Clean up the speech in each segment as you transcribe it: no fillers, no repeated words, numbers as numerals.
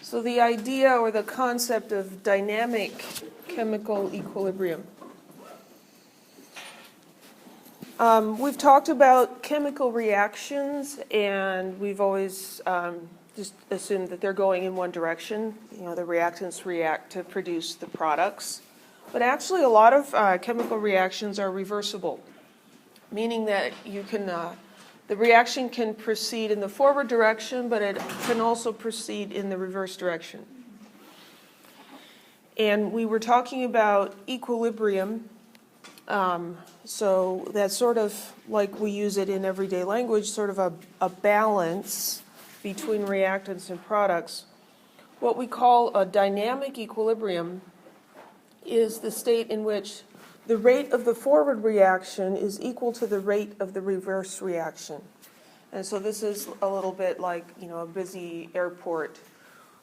So the idea or the concept of dynamic chemical equilibrium. We've talked about chemical reactions, and we've always just assumed that they're going in one direction. You know, the reactants react to produce the products. But actually, a lot of chemical reactions are reversible, meaning that you can, the reaction can proceed in the forward direction, but it can also proceed in the reverse direction. And we were talking about equilibrium. So that's sort of like we use it in everyday language, sort of a balance between reactants and products. What we call a dynamic equilibrium is the state in which the rate of the forward reaction is equal to the rate of the reverse reaction. And so this is a little bit like, you know, a busy airport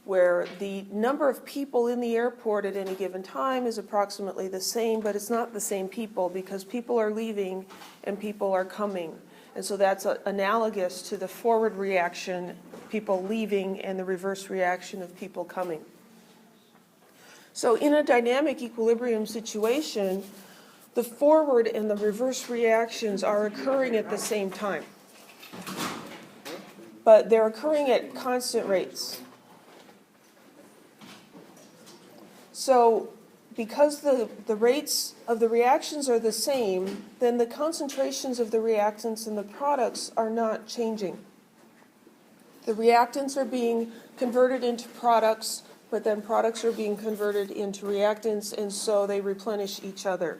where the number of people in the airport at any given time is approximately the same, but it's not the same people because people are leaving and people are coming. And so that's analogous to the forward reaction, people leaving, and the reverse reaction of people coming. So in a dynamic equilibrium situation, the forward and the reverse reactions are occurring at the same time. But they're occurring at constant rates. So because the rates of the reactions are the same, then the concentrations of the reactants and the products are not changing. The reactants are being converted into products, but then products are being converted into reactants, and so they replenish each other.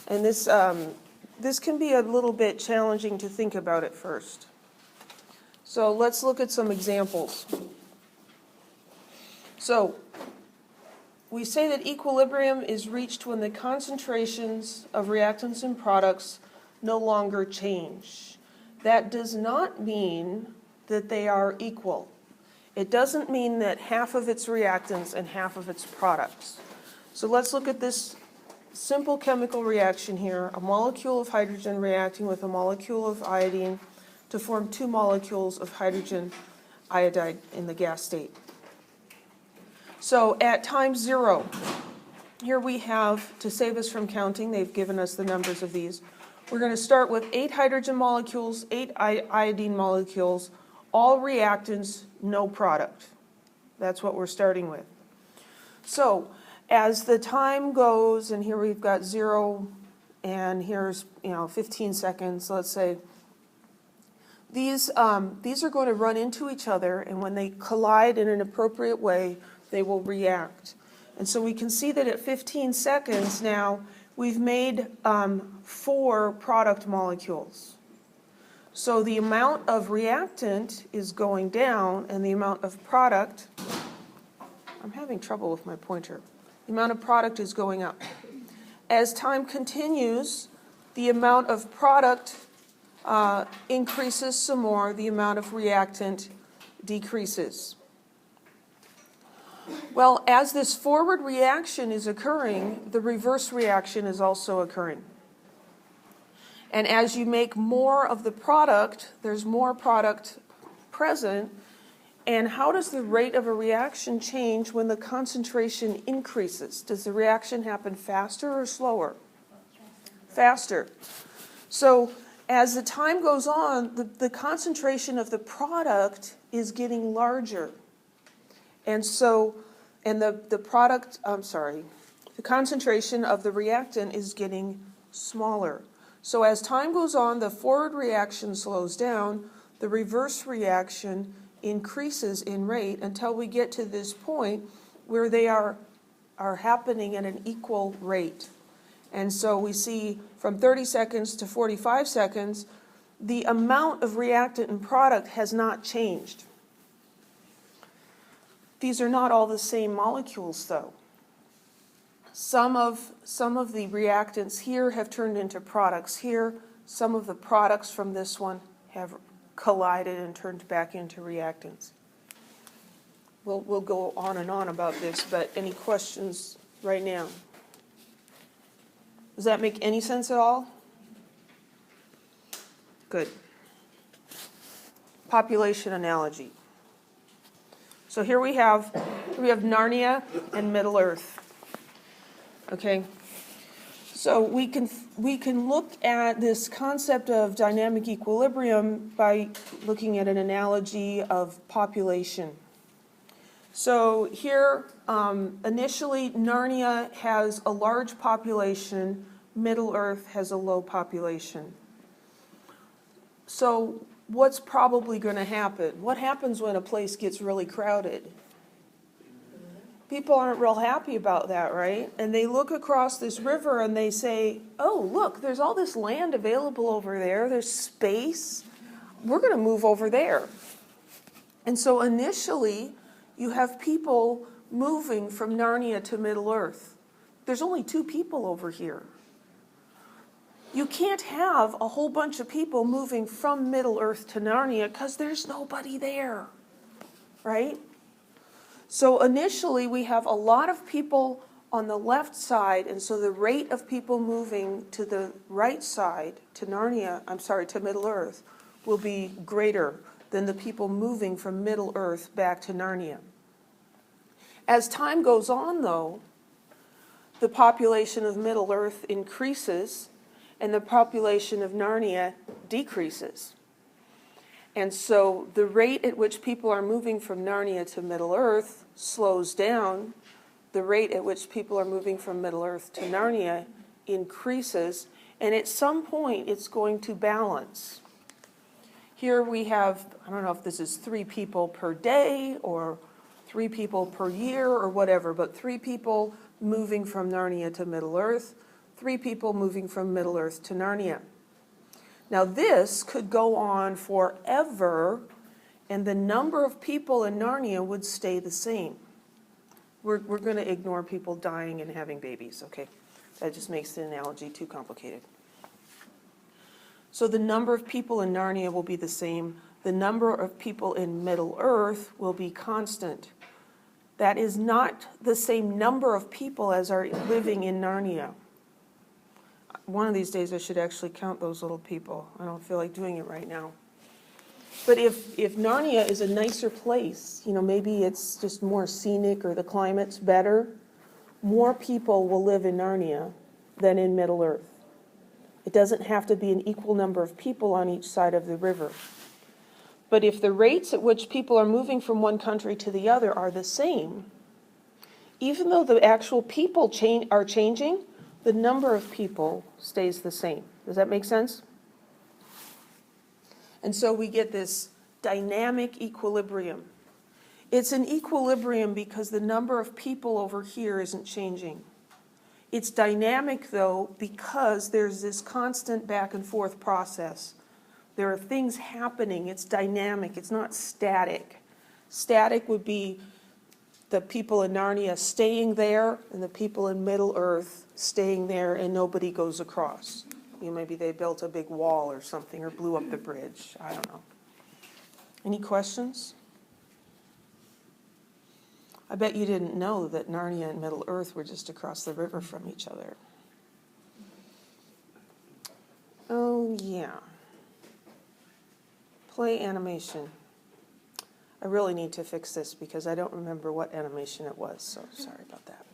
And this can be a little bit challenging to think about at first. So let's look at some examples. So we say that equilibrium is reached when the concentrations of reactants and products no longer change. That does not mean that they are equal. It doesn't mean that half of its reactants and half of its products. So let's look at this simple chemical reaction here, a molecule of hydrogen reacting with a molecule of iodine to form two molecules of hydrogen iodide in the gas state. So at time 0, here we have, to save us from counting, they've given us the numbers of these. We're going to start with 8 hydrogen molecules, 8 iodine molecules, all reactants, no product. That's what we're starting with. So as the time goes, and here we've got 0, and here's 15 seconds, let's say, these are going to run into each other, and when they collide in an appropriate way, they will react. And so we can see that at 15 seconds now, we've made 4 product molecules. So the amount of reactant is going down, and the amount of product, I'm having trouble with my pointer, the amount of product is going up. As time continues, the amount of product increases some more, the amount of reactant decreases. Well, as this forward reaction is occurring, the reverse reaction is also occurring. And as you make more of the product, there's more product present. And how does the rate of a reaction change when the concentration increases? Does the reaction happen faster or slower? Faster. So as the time goes on, the concentration of the product is getting larger. And so, the concentration of the reactant is getting smaller. So as time goes on, the forward reaction slows down, the reverse reaction increases in rate until we get to this point where they are happening at an equal rate. And so we see from 30 seconds to 45 seconds, the amount of reactant and product has not changed. These are not all the same molecules, though. Some of the reactants here have turned into products here. Some of the products from this one have collided and turned back into reactants. We'll go on and on about this, but any questions right now? Does that make any sense at all? Good. Population analogy. So here we have Narnia and Middle-earth. Okay? So we can look at this concept of dynamic equilibrium by looking at an analogy of population. So here, initially, Narnia has a large population, Middle-earth has a low population. So what's probably going to happen? What happens when a place gets really crowded? People aren't real happy about that, right? And they look across this river and they say, oh, look, there's all this land available over there. There's space. We're going to move over there. And so initially, you have people moving from Narnia to Middle-earth. There's only 2 people over here. You can't have a whole bunch of people moving from Middle-earth to Narnia because there's nobody there, right? So initially, we have a lot of people on the left side, and so the rate of people moving to the right side, to Middle-earth, will be greater than the people moving from Middle-earth back to Narnia. As time goes on, though, the population of Middle-earth increases, and the population of Narnia decreases. And so the rate at which people are moving from Narnia to Middle-earth slows down. The rate at which people are moving from Middle-earth to Narnia increases. And at some point, it's going to balance. Here we have, I don't know if this is 3 people per day or 3 people per year or whatever, but 3 people moving from Narnia to Middle-earth, 3 people moving from Middle-earth to Narnia. Now this could go on forever, and the number of people in Narnia would stay the same. We're going to ignore people dying and having babies, okay? That just makes the analogy too complicated. So the number of people in Narnia will be the same. The number of people in Middle-earth will be constant. That is not the same number of people as are living in Narnia. One of these days I should actually count those little people. I don't feel like doing it right now. But if Narnia is a nicer place, maybe it's just more scenic or the climate's better, more people will live in Narnia than in Middle-earth. It doesn't have to be an equal number of people on each side of the river. But if the rates at which people are moving from one country to the other are the same, even though the actual people are changing, the number of people stays the same. Does that make sense? And so we get this dynamic equilibrium. It's an equilibrium because the number of people over here isn't changing. It's dynamic, though, because there's this constant back and forth process. There are things happening. It's dynamic. It's not static. Static would be the people in Narnia staying there and the people in Middle-earth staying there and nobody goes across. Maybe they built a big wall or something or blew up the bridge. I don't know. Any questions? I bet you didn't know that Narnia and Middle-earth were just across the river from each other. Oh, yeah. Play animation. I really need to fix this because I don't remember what animation it was, so sorry about that.